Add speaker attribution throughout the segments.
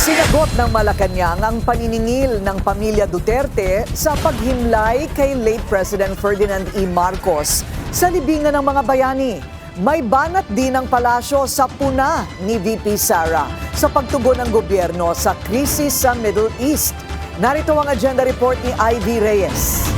Speaker 1: Sinagot ng Malacanang ang paniningil ng pamilya Duterte sa paghimlay kay late President Ferdinand E. Marcos sa libingan ng mga bayani. May banat din ang palasyo sa puna ni VP Sara sa pagtugon ng gobyerno sa krisis sa Middle East. Narito ang agenda report ni Ivy Reyes.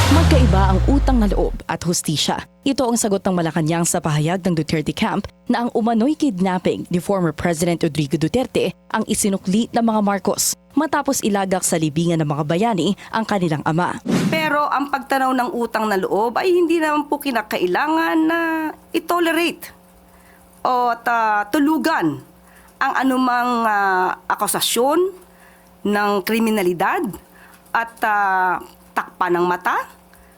Speaker 2: Magkaiba ang utang na loob at hustisya. Ito ang sagot ng Malacanang sa pahayag ng Duterte camp na ang umano'y kidnapping ni former President Rodrigo Duterte ang isinukli ng mga Marcos matapos ilagak sa libingan ng mga bayani ang kanilang ama.
Speaker 3: Pero ang pagtanaw ng utang na loob ay hindi naman po kinakailangan na i-tolerate o tulugan ang anumang akusasyon ng kriminalidad at takpan ng mata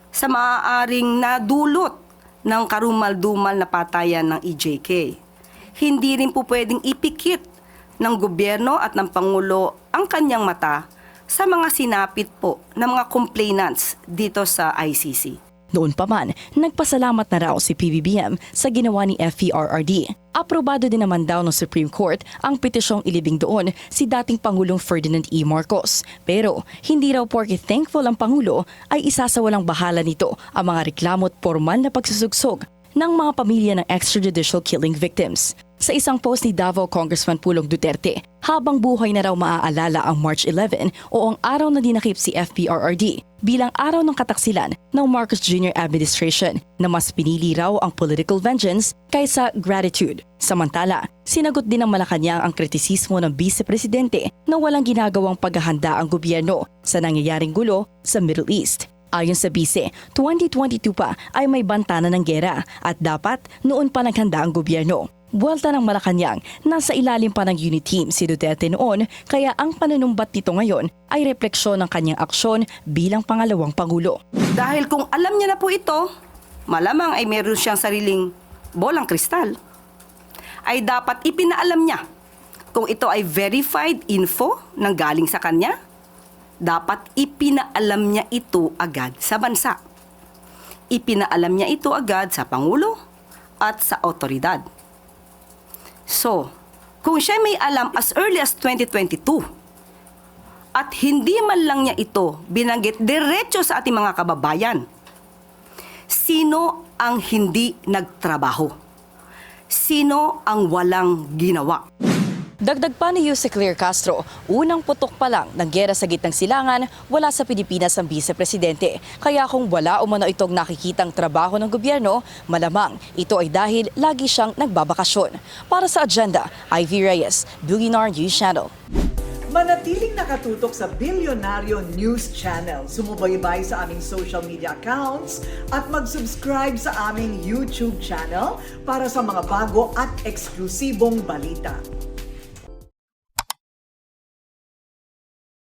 Speaker 3: sa maaaring nadulot ng karumal-dumal na patayan ng EJK. Hindi rin po pwedeng ipikit ng gobyerno at ng Pangulo ang kanyang mata sa mga sinapit po ng mga complainants dito sa ICC.
Speaker 2: Noon pa man, nagpasalamat na raw si PBBM sa ginawa ni FVRRD. Aprobado din naman daw ng Supreme Court ang petisyong ilibing doon si dating Pangulong Ferdinand E. Marcos. Pero hindi raw porke thankful ang Pangulo ay isasawalang bahala nito ang mga reklamo at formal na pagsusugsog ng mga pamilya ng extrajudicial killing victims. Sa isang post ni Davao Congressman Pulong Duterte, habang buhay na raw maaalala ang March 11 o ang araw na dinakip si FPRRD bilang araw ng kataksilan ng Marcos Jr. administration na mas pinili raw ang political vengeance kaysa gratitude. Samantala, sinagot din ng Malacanang ang kritisismo ng Vice Presidente na walang ginagawang paghahanda ang gobyerno sa nangyayaring gulo sa Middle East. Ayon sa Vice, 2022 pa ay may banta na ng gera at dapat noon pa naghanda ang gobyerno. Buwalta ng Malacanang, nasa ilalim pa ng unit team si Duterte noon kaya ang panunumbat nito ngayon ay refleksyon ng kanyang aksyon bilang pangalawang Pangulo.
Speaker 3: Dahil kung alam niya na po ito, malamang ay meron siyang sariling bolang kristal, ay dapat ipinaalam niya kung ito ay verified info nang galing sa kanya. Dapat ipinaalam niya ito agad sa bansa. Ipinaalam niya ito agad sa Pangulo at sa otoridad. So, kung siya may alam as early as 2022 at hindi man lang niya ito binanggit diretso sa ating mga kababayan, sino ang hindi nagtrabaho? Sino ang walang ginawa?
Speaker 2: Dagdag pa ni Yuse Claire Castro, unang putok pa lang ng gera sa gitnang silangan, wala sa Pilipinas ang Vice Presidente. Kaya kung wala umano itong nakikitang trabaho ng gobyerno, malamang ito ay dahil lagi siyang nagbabakasyon. Para sa agenda, Ivy Reyes, Billionaire News Channel.
Speaker 1: Manatiling nakatutok sa Billionario News Channel. Sumubaybay sa aming social media accounts at mag-subscribe sa aming YouTube channel para sa mga bago at eksklusibong balita.